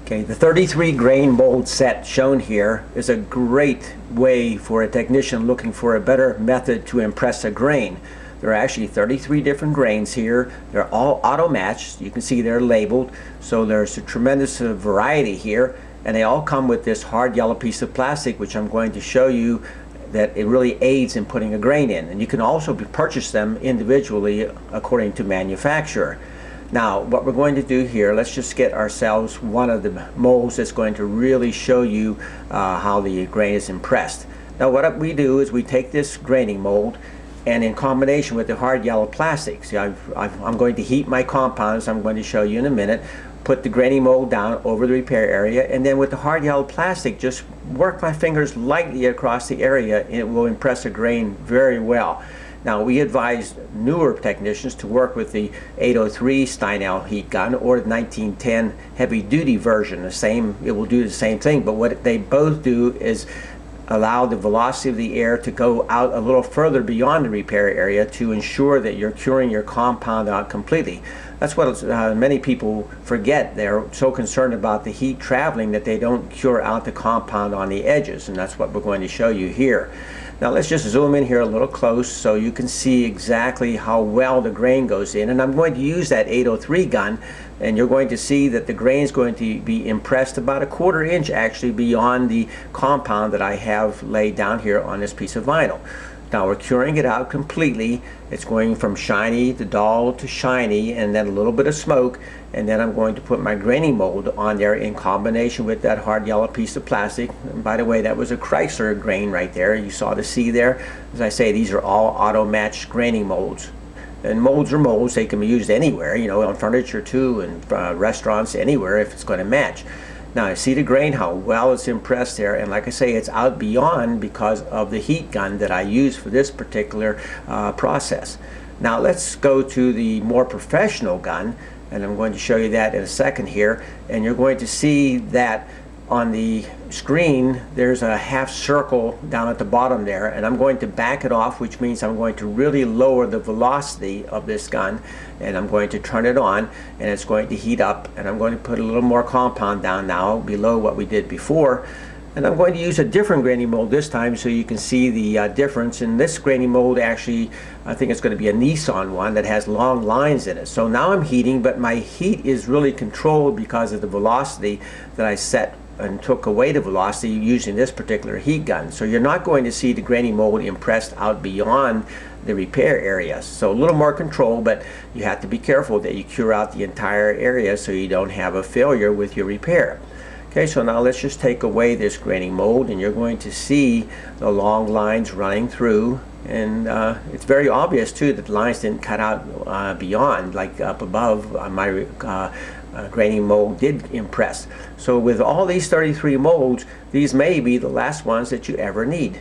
Okay, the 33 grain mold set shown here is a great way for a technician looking for a better method to impress a grain. There are actually 33 different grains here. They're all auto-matched. You can see they're labeled, so there's a tremendous variety here, and they all come with this hard yellow piece of plastic, which I'm going to show you that it really aids in putting a grain in. And you can also purchase them individually according to manufacturer. Now, what we're going to do here, let's just get ourselves one of the molds that's going to really show you how the grain is impressed. Now, what we do is we take this graining mold, and in combination with the hard yellow plastic, see, I'm going to heat my compounds, I'm going to show you in a minute, put the graining mold down over the repair area, and then with the hard yellow plastic, just work my fingers lightly across the area, and it will impress a grain very well. Now, we advise newer technicians to work with the 803 Steinel heat gun or the 1910 heavy duty version. It will do the same thing, but what they both do is allow the velocity of the air to go out a little further beyond the repair area to ensure that you're curing your compound out completely. That's what many people forget. They're so concerned about the heat traveling that they don't cure out the compound on the edges, and that's what we're going to show you here. Now let's just zoom in here a little close so you can see exactly how well the grain goes in. And I'm going to use that 803 gun, and you're going to see that the grain is going to be impressed about 1/4 inch actually beyond the compound that I have laid down here on this piece of vinyl. Now we're curing it out completely. It's going from shiny to dull to shiny, and then a little bit of smoke, and then I'm going to put my graining mold on there in combination with that hard yellow piece of plastic. And by the way, that was a Chrysler grain right there. You saw the C there. As I say, these are all auto-matched graining molds. And molds are molds. They can be used anywhere, you know, on furniture too, and restaurants, anywhere if it's going to match. Now, I see the grain, how well it's impressed there, and like I say, it's out beyond because of the heat gun that I use for this particular process. Now, let's go to the more professional gun, and I'm going to show you that in a second here, and you're going to see that on the screen there's a half circle down at the bottom there, and I'm going to back it off, which means I'm going to really lower the velocity of this gun, and I'm going to turn it on, and it's going to heat up, and I'm going to put a little more compound down now below what we did before, and I'm going to use a different graining mold this time so you can see the difference. In this graining mold, actually, I think it's going to be a Nissan one that has long lines in it. So now I'm heating, but my heat is really controlled because of the velocity that I set and took away the velocity using this particular heat gun. So you're not going to see the graining mold impressed out beyond the repair area. So a little more control, but you have to be careful that you cure out the entire area so you don't have a failure with your repair. Okay, so now let's just take away this graining mold, and you're going to see the long lines running through, and it's very obvious too that the lines didn't cut out beyond, like up above my graining mold did impress. So with all these 33 molds, these may be the last ones that you ever need.